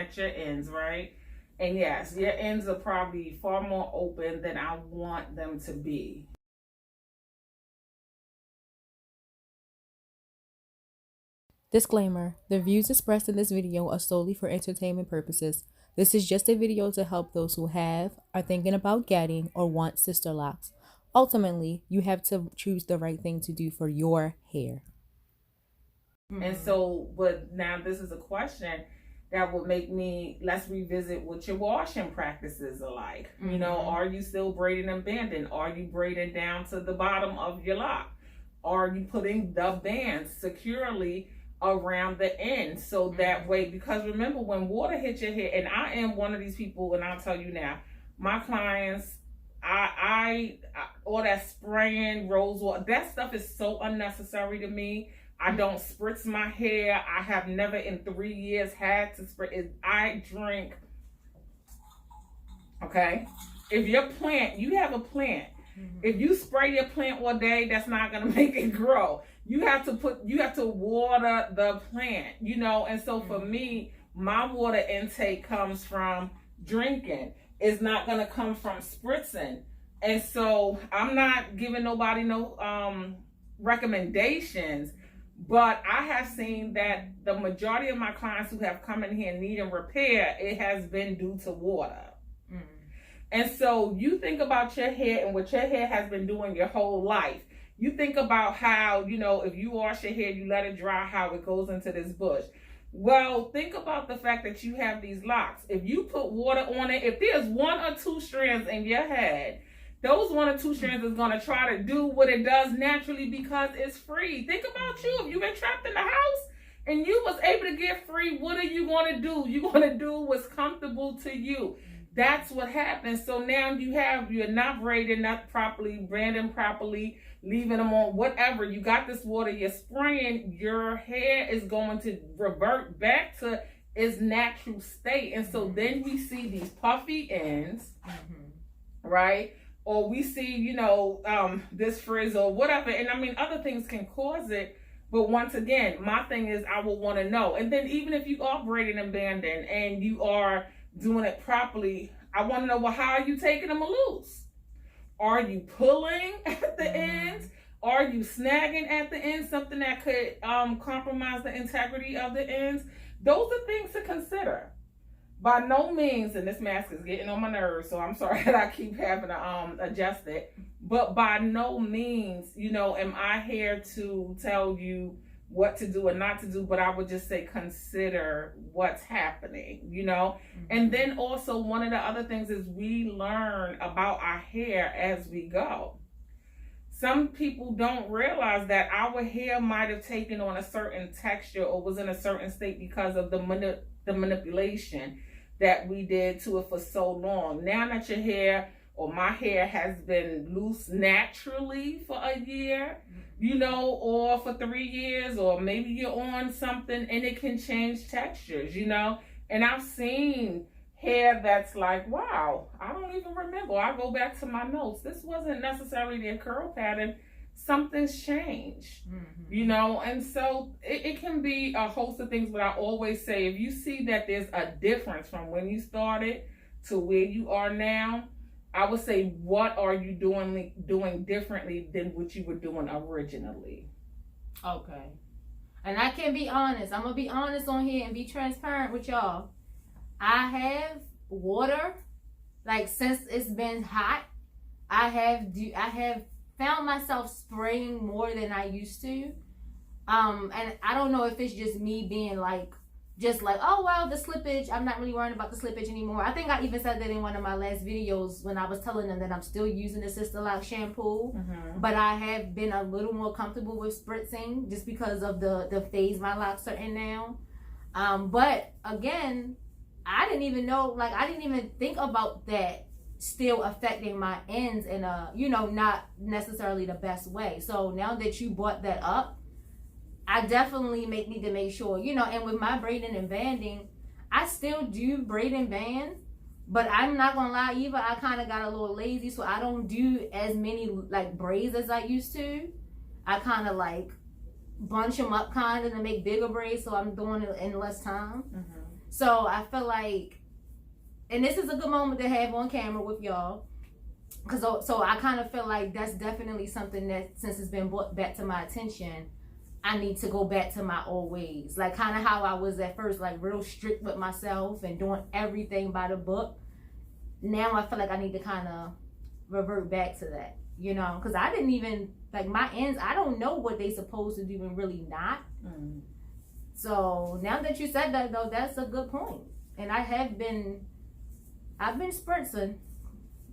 at your ends, right? And yes, your ends are probably far more open than I want them to be. Disclaimer: the views expressed in this video are solely for entertainment purposes. This is just a video to help those who have, are thinking about getting, or want sister locks. Ultimately, you have to choose the right thing to do for your hair. And so, but now this is a question that would make me, let's revisit what your washing practices are like. You know, are you still braiding and banding? Are you braiding down to the bottom of your lock? Are you putting the bands securely around the end, so that way, because remember, when water hits your hair, and I am one of these people, and I'll tell you now, my clients, I all that spraying rose water, that stuff is so unnecessary to me. I don't spritz my hair. I have never in 3 years had to spritz. I drink. Okay, if your plant, you have a plant, if you spray your plant all day, that's not gonna make it grow. You have to water the plant, you know. And so for me, my water intake comes from drinking. It's not gonna come from spritzing. And so I'm not giving nobody no recommendations, but I have seen that the majority of my clients who have come in here needing repair, it has been due to water. And so you think about your hair and what your hair has been doing your whole life. You think about how, you know, if you wash your hair, you let it dry, how it goes into this bush. Well, think about the fact that you have these locks. If you put water on it, if there's 1 or 2 strands in your head, those 1 or 2 strands is going to try to do what it does naturally because it's free. Think about you. If you've been trapped in the house and you was able to get free, what are you going to do? You're going to do what's comfortable to you. That's what happens. So now you're not braiding not properly, branding properly, leaving them on, whatever. You got this water, you're spraying, your hair is going to revert back to its natural state. And so then we see these puffy ends, right? Or we see, you know, this frizz or whatever. And I mean, other things can cause it. But once again, my thing is I will want to know. And then even if you are braiding and banding and you are doing it properly, I want to know, well, how are you taking them loose? Are you pulling at the ends? Are you snagging at the ends, something that could compromise the integrity of the ends? Those are things to consider. By no means, and this mask is getting on my nerves, so I'm sorry that I keep having to adjust it, but by no means, you know, am I here to tell you what to do and not to do, but I would just say consider what's happening, you know. And then also one of the other things is we learn about our hair as we go. Some people don't realize that our hair might have taken on a certain texture or was in a certain state because of the manipulation that we did to it for so long. Now that your hair or my hair has been loose naturally for a year, you know, or for 3 years, or maybe you're on something and it can change textures, you know. And I've seen hair that's like, wow, I don't even remember. I go back to my notes. This wasn't necessarily their curl pattern. Something's changed, you know. And so it can be a host of things, but I always say, if you see that there's a difference from when you started to where you are now, I would say, what are you doing differently than what you were doing originally? Okay. And I can be honest. I'm going to be honest on here and be transparent with y'all. I have water, like, since it's been hot, I have found myself spraying more than I used to. And I don't know if it's just me being like, oh, well, the slippage, I'm not really worrying about the slippage anymore. I think I even said that in one of my last videos when I was telling them that I'm still using the SISTERLOCKS shampoo. But I have been a little more comfortable with spritzing just because of the phase my locks are in now. But again, I didn't even know, like, I didn't even think about that still affecting my ends in a, you know, not necessarily the best way. So now that you brought that up, I definitely need to make sure, you know. And with my braiding and banding, I still do braid and band, but I'm not gonna lie either, I kind of got a little lazy, so I don't do as many like braids as I used to. I kind of like bunch them up kind of to make bigger braids, so I'm doing it in less time. So I feel like, and this is a good moment to have on camera with y'all, because so I kind of feel like that's definitely something that, since it's been brought back to my attention, I need to go back to my old ways. Like kind of how I was at first, like real strict with myself and doing everything by the book. Now I feel like I need to kind of revert back to that, you know, because I didn't even, like my ends, I don't know what they supposed to do and really not. So now that you said that though, that's a good point. And I've been spritzing.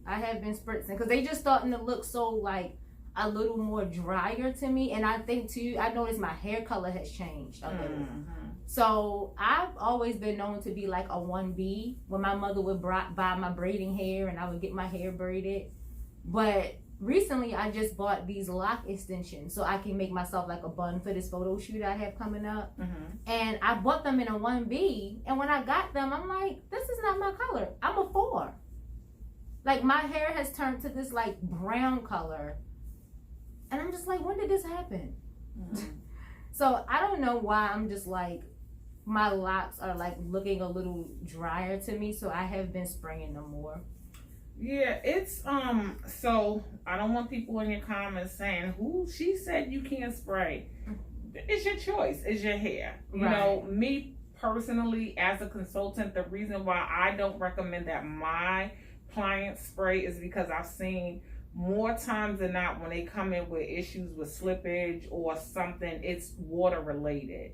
I have been spritzing because they just starting to look so like a little more drier to me. And I think too, I noticed my hair color has changed a little. So I've always been known to be like a 1B when my mother would buy my braiding hair and I would get my hair braided. But recently I just bought these lock extensions so I can make myself like a bun for this photo shoot I have coming up. And I bought them in a 1B, and when I got them, I'm like, this is not my color. I'm a 4. Like my hair has turned to this like brown color, and I'm just like, when did this happen? So I don't know why I'm just like, my locks are like looking a little drier to me, so I have been spraying them more. Yeah, it's so I don't want people in your comments saying, who she said you can't spray. It's your choice, it's your hair. You know, me personally as a consultant, the reason why I don't recommend that my clients spray is because I've seen more times than not when they come in with issues with slippage or something, it's water related.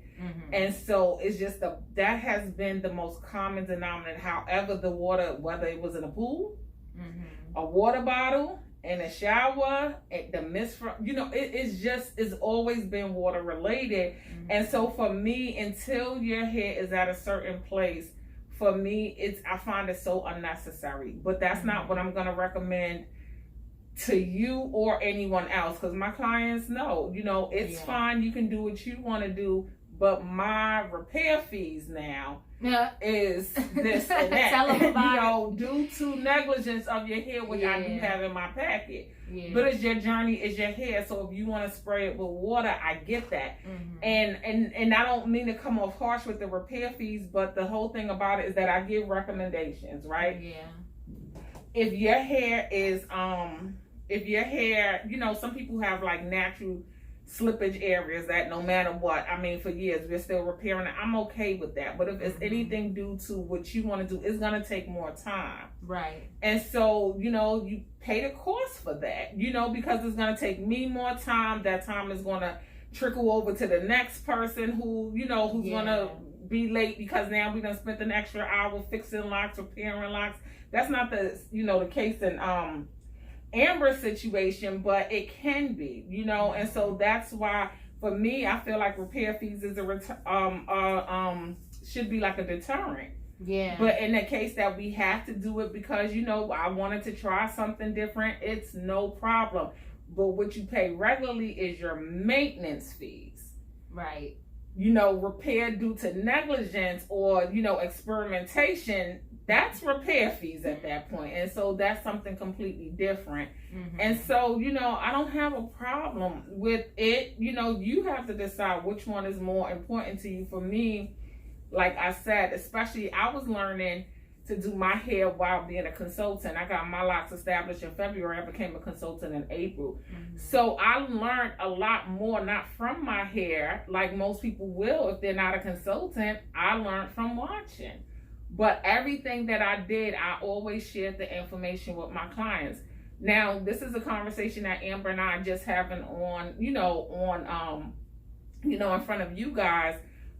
And so it's just that has been the most common denominator. However, the water, whether it was in a pool, a water bottle, in a shower, the mist from, you know, it's always been water related. And so for me, until your hair is at a certain place, for me, I find it so unnecessary. But that's not what I'm going to recommend to you or anyone else, because my clients know, you know, it's fine, you can do what you want to do, but my repair fees now is this and that. Tell them about you know, due to negligence of your hair, which I do have in my packet. But it's your journey, it's your hair. So if you want to spray it with water, I get that. And I don't mean to come off harsh with the repair fees, but the whole thing about it is that I give recommendations, right? If your hair is you know, some people have like natural slippage areas that no matter what, I mean, for years we're still repairing it. I'm okay with that. But if it's anything due to what you want to do, it's gonna take more time. And so, you know, you pay the cost for that, you know, because it's gonna take me more time. That time is gonna trickle over to the next person who, you know, who's gonna be late because now we done spent an extra hour fixing locks, repairing locks. That's not the, you know, the case in Amber's situation, but it can be, you know. And so that's why for me, I feel like repair fees is should be like a deterrent. But in the case that we have to do it because, you know, I wanted to try something different, it's no problem. But what you pay regularly is your maintenance fees. You know, repair due to negligence or, you know, experimentation, that's repair fees at that point. And so that's something completely different. And so, you know, I don't have a problem with it. You know, you have to decide which one is more important to you. For me, like I said, especially I was learning to do my hair while being a consultant. I got my locks established in February. I became a consultant in April. So I learned a lot more, not from my hair, like most people will if they're not a consultant. I learned from watching. But everything that I did, I always shared the information with my clients. Now, this is a conversation that Amber and I are just having on, you know, in front of you guys.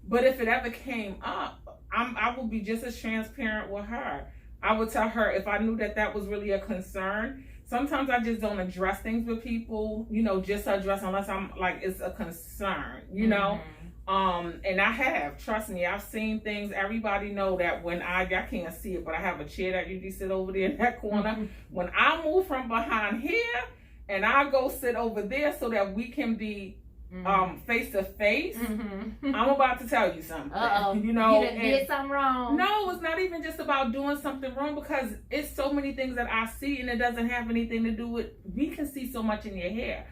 But if it ever came up, I will be just as transparent with her. I would tell her if I knew that was really a concern. Sometimes I just don't address things with people, you know, just address unless I'm like, it's a concern, you know? And I have, trust me, I've seen things. Everybody know that when I can't see it, but I have a chair that usually sit over there in that corner. When I move from behind here and I go sit over there so that we can be face to face, I'm about to tell you something. You know, you did something wrong. No, it's not even just about doing something wrong, because it's so many things that I see and it doesn't have anything to do with, we can see so much in your hair.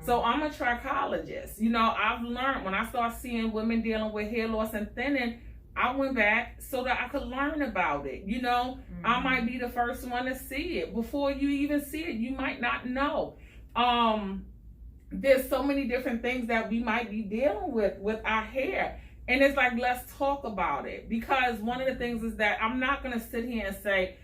So I'm a trichologist. You know, I've learned when I start seeing women dealing with hair loss and thinning, I went back so that I could learn about it. You know, I might be the first one to see it. Before you even see it, you might not know. There's so many different things that we might be dealing with our hair. And it's like, let's talk about it. Because one of the things is that I'm not going to sit here and say,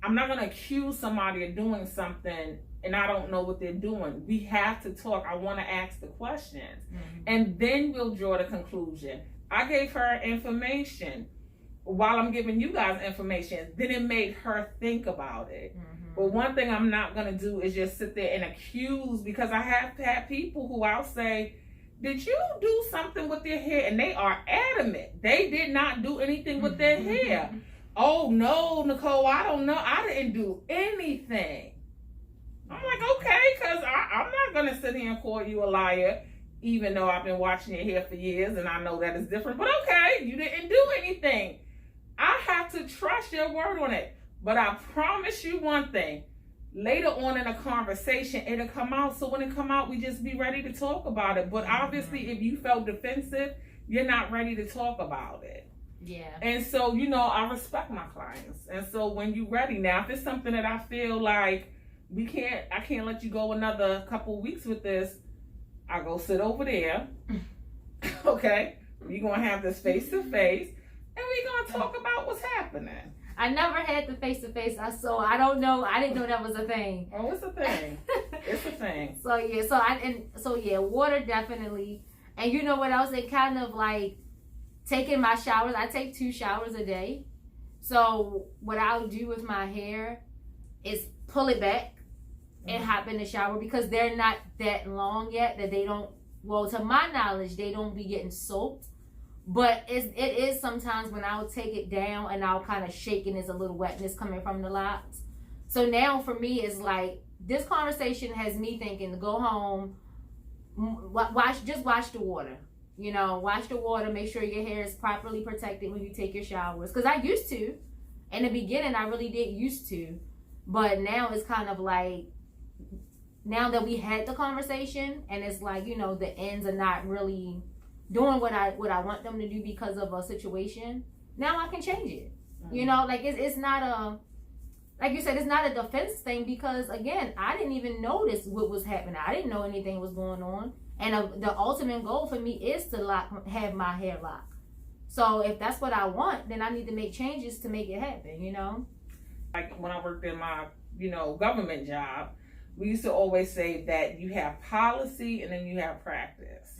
I'm not going to accuse somebody of doing something and I don't know what they're doing. We have to talk. I want to ask the questions. And then we'll draw the conclusion. I gave her information while I'm giving you guys information. Then it made her think about it. But one thing I'm not going to do is just sit there and accuse, because I have had people who I'll say, did you do something with their hair? And they are adamant. They did not do anything with their hair. Oh, no, Nicole, I don't know. I didn't do anything. I'm like, okay, because I'm not going to sit here and call you a liar, even though I've been watching your hair for years and I know that it's different. But okay, you didn't do anything. I have to trust your word on it. But I promise you one thing. Later on in a conversation, it'll come out. So when it come out, we just be ready to talk about it. But obviously, if you felt defensive, you're not ready to talk about it. Yeah. And so, you know, I respect my clients. And so when you're ready, now, if it's something that I feel like I can't let you go another couple weeks with this, I go sit over there. Okay? We're going to have this face-to-face, and we're going to talk about what's happening. I never had the face-to-face, so I don't know. I didn't know that was a thing. Oh, it's a thing. It's a thing. So yeah, water definitely. And you know what else? It kind of like taking my showers. I take 2 showers a day. So what I'll do with my hair is pull it back and hop in the shower, because they're not that long yet that they don't, well, to my knowledge, they don't be getting soaked. But it is sometimes when I'll take it down and I'll kind of shake and there's a little wetness coming from the locks. So now for me, it's like, this conversation has me thinking to go home, wash the water. You know, wash the water, make sure your hair is properly protected when you take your showers. Because I used to. In the beginning, I really did used to. But now it's kind of like, now that we had the conversation, and it's like, you know, the ends are not really doing what I want them to do because of a situation, now I can change it. You know, like it's not a, like you said, it's not a defense thing, because again, I didn't even notice what was happening. I didn't know anything was going on. And the ultimate goal for me is to have my hair locked. So if that's what I want, then I need to make changes to make it happen, you know? Like when I worked in my, government job, we used to always say that you have policy and then you have practice.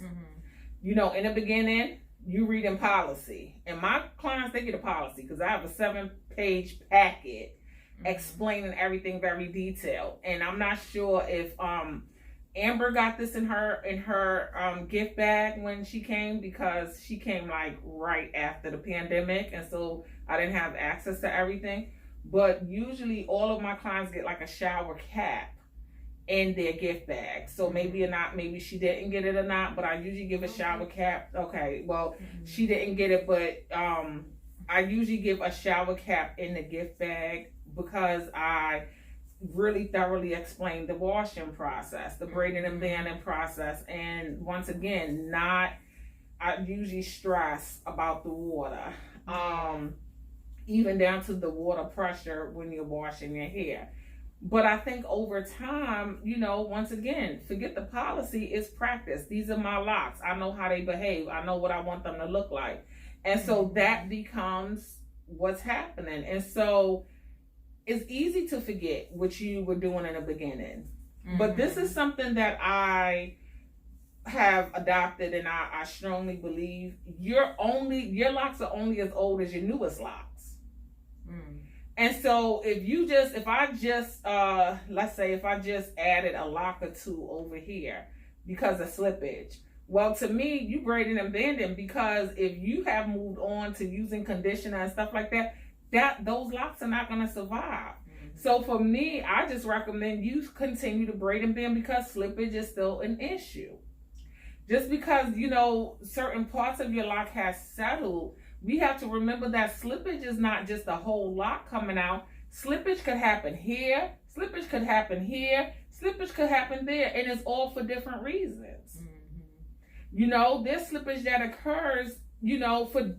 You know, in the beginning, you reading policy. And my clients, they get a policy because I have a 7-page packet explaining everything very detailed. And I'm not sure if Amber got this in her gift bag when she came, because she came like right after the pandemic, and so I didn't have access to everything. But usually all of my clients get like a shower cap in their gift bag. So maybe she didn't get it or not, but I usually give a shower cap. Okay, well, she didn't get it, but I usually give a shower cap in the gift bag, because I really thoroughly explain the washing process, the braiding and banding process. And once again, I usually stress about the water, even down to the water pressure when you're washing your hair. But I think over time, once again, forget the policy, it's practice. These are my locks. I know how they behave. I know what I want them to look like. And so that becomes what's happening. And so it's easy to forget what you were doing in the beginning. But this is something that I have adopted, and I strongly believe your locks are only as old as your newest locks. And so if I just added a lock or 2 over here because of slippage, well, to me, you braiding and bending, because if you have moved on to using conditioner and stuff like that, those locks are not going to survive. So for me, I just recommend you continue to braid and bend, because slippage is still an issue. Just because, certain parts of your lock has settled, we have to remember that slippage is not just a whole lock coming out. Slippage could happen here, slippage could happen here, slippage could happen there, and it's all for different reasons. There's slippage that occurs you know, for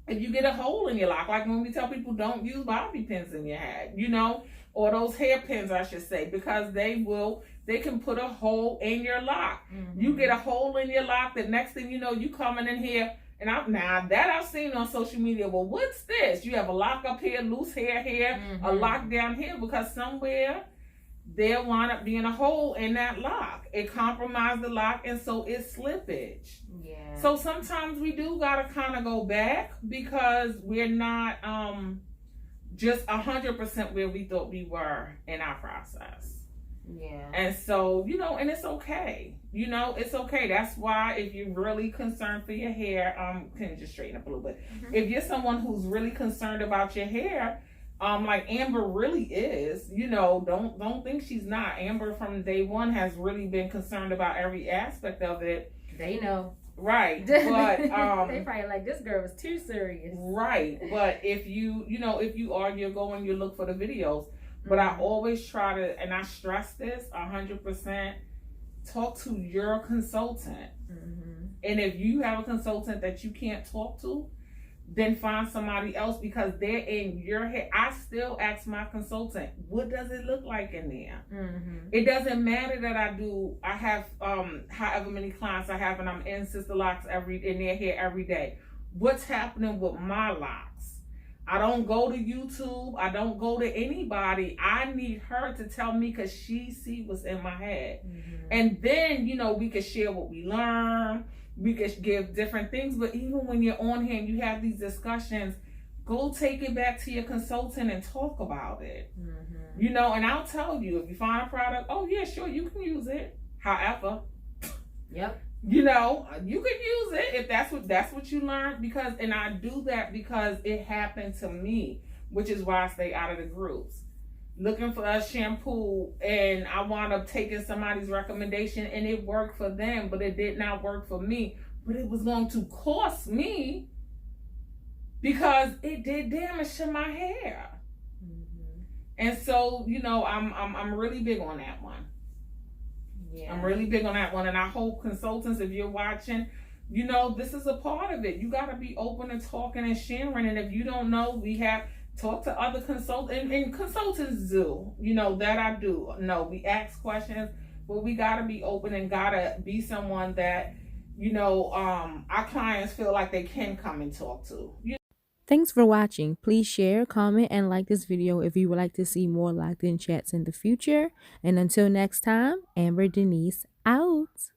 if you get a hole in your lock, like when we tell people don't use bobby pins in your head, you know, or those hairpins, I should say, because they can put a hole in your lock. Mm-hmm. You get a hole in your lock, the next thing you know, you coming in here, and I've seen on social media, well, what's this? You have a lock up here, loose hair here, mm-hmm. a lock down here, because somewhere there wind up being a hole in that lock. It compromised the lock, and so it's slippage. Yeah. So sometimes we do gotta kind of go back because we're not just 100% where we thought we were in our process. Yeah. And so, you know, and it's okay. You know, it's okay. That's why if you're really concerned for your hair, can you just straighten up a little bit? Mm-hmm. If you're someone who's really concerned about your hair, like Amber really is, you know, don't think she's not. Amber from day one has really been concerned about every aspect of it. They know. Right. But they probably like, this girl was too serious. Right. But if you are, you're going, you look for the videos. But I always try to, and I stress this 100%, talk to your consultant. Mm-hmm. And if you have a consultant that you can't talk to, then find somebody else, because they're in your head. I still ask my consultant, what does it look like in there? Mm-hmm. It doesn't matter that I have however many clients I have, and I'm in SISTERLOCKS in their hair every day. What's happening with my locks? I don't go to YouTube. I don't go to anybody. I need her to tell me, because she sees what's in my head. Mm-hmm. And then, you know, we can share what we learn. We could give different things. But even when you're on here and you have these discussions, go take it back to your consultant and talk about it. Mm-hmm. You know, and I'll tell you, if you find a product, oh yeah, sure, you can use it. However, yep. You know, you can use it if that's what you learned, and I do that because it happened to me, which is why I stay out of the groups. Looking for a shampoo, and I wound up taking somebody's recommendation, and it worked for them, but it did not work for me. But it was going to cost me because it did damage to my hair. Mm-hmm. And so, you know, I'm really big on that one. Yeah. I'm really big on that one, and I hope consultants, if you're watching, you know, this is a part of it. You got to be open and talking and sharing, and if you don't know, talk to other consultants, and consultants do, you know, that I do. No, we ask questions, but we got to be open and got to be someone that, you know, our clients feel like they can come and talk to. Thanks for watching. Please share, comment, and like this video if you would like to see more locked in chats in the future. And until next time, Amber Denise out.